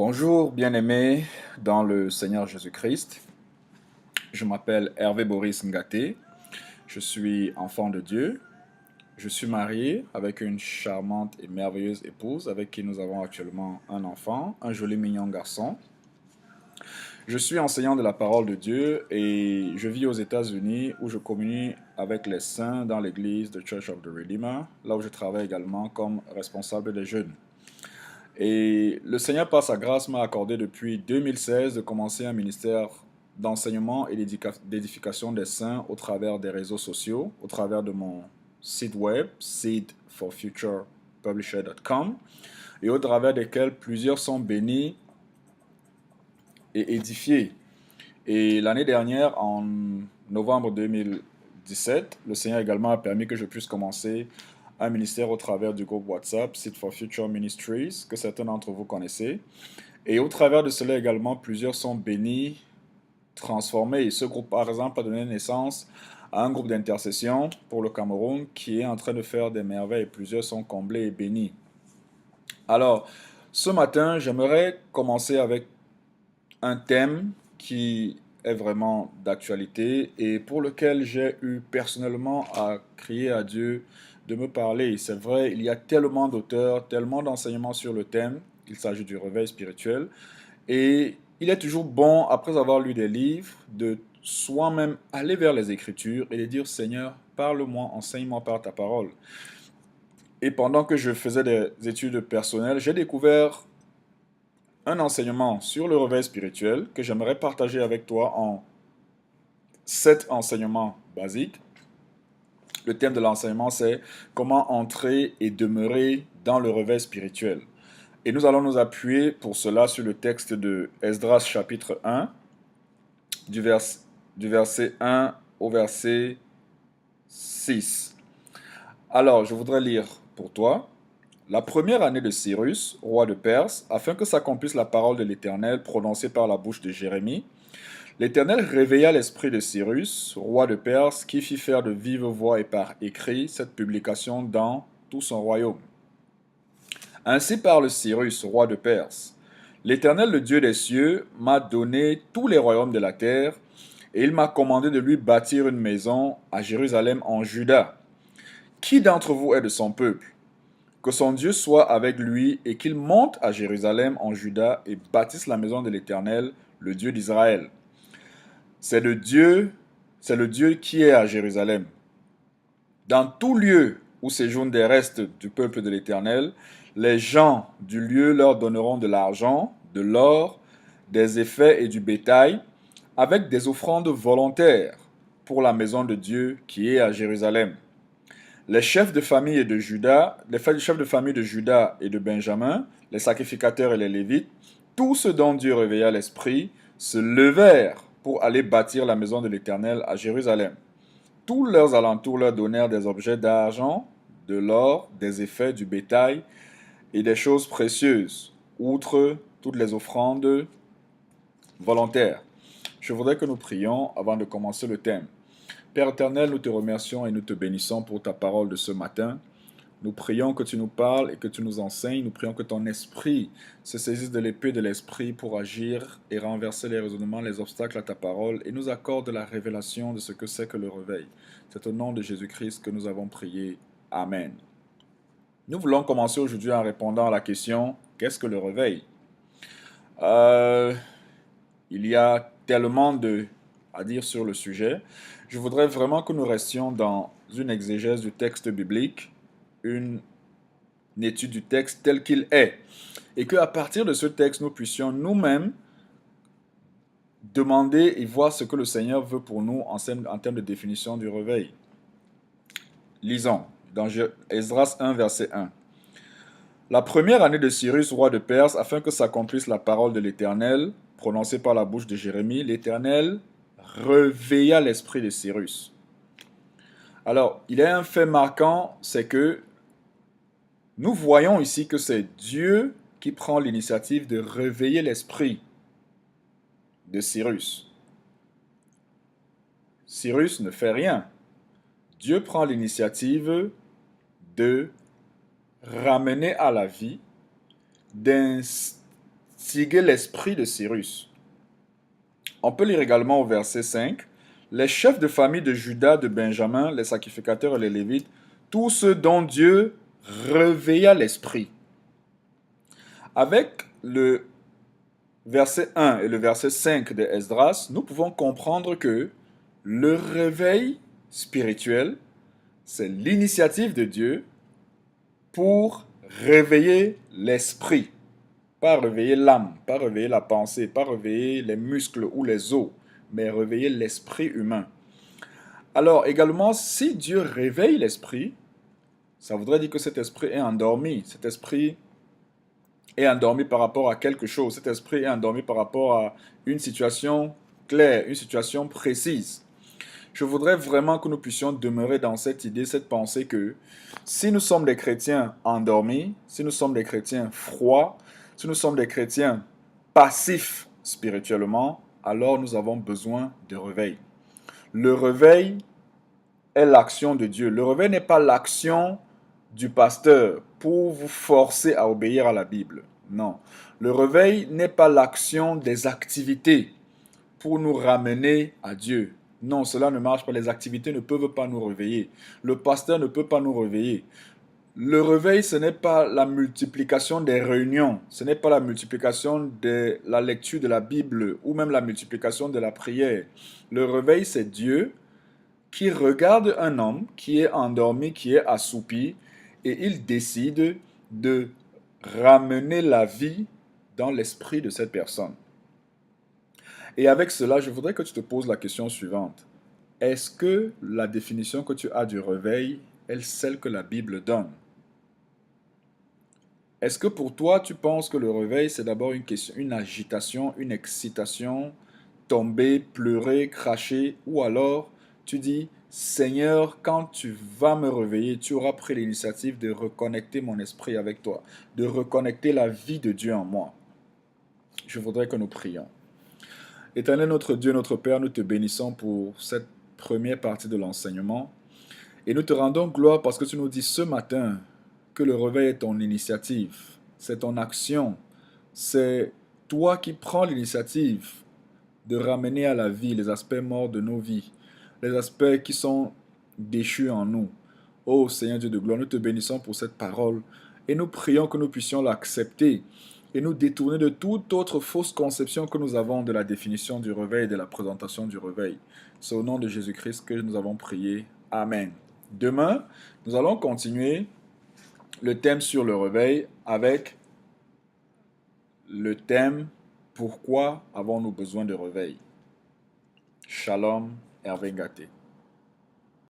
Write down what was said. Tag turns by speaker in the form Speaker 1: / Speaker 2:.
Speaker 1: Bonjour bien-aimés dans le Seigneur Jésus-Christ. Je m'appelle Hervé Boris Ngaté. Je suis enfant de Dieu. Je suis marié avec une charmante et merveilleuse épouse avec qui nous avons actuellement un enfant, un joli mignon garçon. Je suis enseignant de la parole de Dieu et je vis aux États-Unis où je communie avec les saints dans l'église de Church of the Redeemer, là où je travaille également comme responsable des jeunes. Et le Seigneur, par sa grâce, m'a accordé depuis 2016 de commencer un ministère d'enseignement et d'édification des saints au travers des réseaux sociaux, au travers de mon site web, seedforfuturepublisher.com, et au travers desquels plusieurs sont bénis et édifiés. Et l'année dernière, en novembre 2017, le Seigneur également a permis que je puisse commencer un ministère au travers du groupe WhatsApp, Seed for Future Ministries, que certains d'entre vous connaissez. Et au travers de cela également, plusieurs sont bénis, transformés. Et ce groupe, par exemple, a donné naissance à un groupe d'intercession pour le Cameroun qui est en train de faire des merveilles. Plusieurs sont comblés et bénis. Alors, ce matin, j'aimerais commencer avec un thème qui est vraiment d'actualité et pour lequel j'ai eu personnellement à crier à Dieu de me parler. C'est vrai, il y a tellement d'auteurs, tellement d'enseignements sur le thème. Il s'agit du réveil spirituel. Et il est toujours bon, après avoir lu des livres, de soi-même aller vers les Écritures et de dire, Seigneur, parle-moi, enseigne-moi par ta parole. Et pendant que je faisais des études personnelles, j'ai découvert un enseignement sur le réveil spirituel que j'aimerais partager avec toi en 7 enseignements basiques. Le thème de l'enseignement, c'est comment entrer et demeurer dans le réveil spirituel. Et nous allons nous appuyer pour cela sur le texte de Esdras chapitre 1, du, du verset 1 au verset 6. Alors, je voudrais lire pour toi. La première année de Cyrus, roi de Perse, afin que s'accomplisse la parole de l'Éternel prononcée par la bouche de Jérémie, l'Éternel réveilla l'esprit de Cyrus, roi de Perse, qui fit faire de vive voix et par écrit cette publication dans tout son royaume. Ainsi parle Cyrus, roi de Perse. L'Éternel, le Dieu des cieux, m'a donné tous les royaumes de la terre, et il m'a commandé de lui bâtir une maison à Jérusalem en Juda. Qui d'entre vous est de son peuple? Que son Dieu soit avec lui et qu'il monte à Jérusalem en Juda et bâtisse la maison de l'Éternel, le Dieu d'Israël. C'est le Dieu qui est à Jérusalem. Dans tout lieu où séjournent des restes du peuple de l'Éternel, les gens du lieu leur donneront de l'argent, de l'or, des effets et du bétail, avec des offrandes volontaires pour la maison de Dieu qui est à Jérusalem. Les chefs de famille de Juda, les chefs de famille de Juda et de Benjamin, les sacrificateurs et les Lévites, tous ceux dont Dieu réveilla l'esprit, se levèrent pour aller bâtir la maison de l'Éternel à Jérusalem. Tous leurs alentours leur donnèrent des objets d'argent, de l'or, des effets, du bétail et des choses précieuses, outre toutes les offrandes volontaires. Je voudrais que nous prions avant de commencer le thème. Père éternel, nous te remercions et nous te bénissons pour ta parole de ce matin. Nous prions que tu nous parles et que tu nous enseignes. Nous prions que ton esprit se saisisse de l'épée de l'esprit pour agir et renverser les raisonnements, les obstacles à ta parole et nous accorde la révélation de ce que c'est que le réveil. C'est au nom de Jésus-Christ que nous avons prié. Amen. Nous voulons commencer aujourd'hui en répondant à la question, qu'est-ce que le réveil? Il y a tellement à dire sur le sujet. Je voudrais vraiment que nous restions dans une exégèse du texte biblique, une étude du texte tel qu'il est. Et qu'à partir de ce texte, nous puissions nous-mêmes demander et voir ce que le Seigneur veut pour nous en termes de définition du réveil. Lisons dans Esdras 1, verset 1. La première année de Cyrus, roi de Perse, afin que s'accomplisse la parole de l'Éternel, prononcée par la bouche de Jérémie, l'Éternel réveilla l'esprit de Cyrus. Alors, il y a un fait marquant, c'est que nous voyons ici que c'est Dieu qui prend l'initiative de réveiller l'esprit de Cyrus. Cyrus ne fait rien. Dieu prend l'initiative de ramener à la vie, fustiguer l'esprit de Cyrus. On peut lire également au verset 5, les chefs de famille de Juda, de Benjamin, les sacrificateurs et les Lévites, tous ceux dont Dieu réveilla l'esprit. Avec le verset 1 et le verset 5 de Esdras, nous pouvons comprendre que le réveil spirituel, c'est l'initiative de Dieu pour réveiller l'esprit. Pas réveiller l'âme, pas réveiller la pensée, pas réveiller les muscles ou les os, mais réveiller l'esprit humain. Alors également, si Dieu réveille l'esprit, ça voudrait dire que cet esprit est endormi. Cet esprit est endormi par rapport à quelque chose. Cet esprit est endormi par rapport à une situation claire, une situation précise. Je voudrais vraiment que nous puissions demeurer dans cette idée, cette pensée que si nous sommes des chrétiens endormis, si nous sommes des chrétiens froids, si nous sommes des chrétiens passifs spirituellement, alors nous avons besoin de réveil. Le réveil est l'action de Dieu. Le réveil n'est pas l'action du pasteur pour vous forcer à obéir à la Bible. Non. Le réveil n'est pas l'action des activités pour nous ramener à Dieu. Non, cela ne marche pas. Les activités ne peuvent pas nous réveiller. Le pasteur ne peut pas nous réveiller. Le réveil, ce n'est pas la multiplication des réunions. Ce n'est pas la multiplication de la lecture de la Bible ou même la multiplication de la prière. Le réveil, c'est Dieu qui regarde un homme qui est endormi, qui est assoupi, et il décide de ramener la vie dans l'esprit de cette personne. Et avec cela, je voudrais que tu te poses la question suivante. Est-ce que la définition que tu as du réveil est celle que la Bible donne? Est-ce que pour toi, tu penses que le réveil, c'est d'abord une question, une agitation, une excitation, tomber, pleurer, cracher, ou alors tu dis, Seigneur, quand tu vas me réveiller, tu auras pris l'initiative de reconnecter mon esprit avec toi, de reconnecter la vie de Dieu en moi. Je voudrais que nous prions. Éternel notre Dieu, notre Père, nous te bénissons pour cette première partie de l'enseignement et nous te rendons gloire parce que tu nous dis ce matin que le réveil est ton initiative, c'est ton action, c'est toi qui prends l'initiative de ramener à la vie les aspects morts de nos vies, les aspects qui sont déchus en nous. Ô Seigneur Dieu de gloire, nous te bénissons pour cette parole et nous prions que nous puissions l'accepter et nous détourner de toute autre fausse conception que nous avons de la définition du réveil et de la présentation du réveil. C'est au nom de Jésus-Christ que nous avons prié. Amen. Demain, nous allons continuer le thème sur le réveil avec le thème « Pourquoi avons-nous besoin de réveil ?» Shalom, Hervé Ngaté.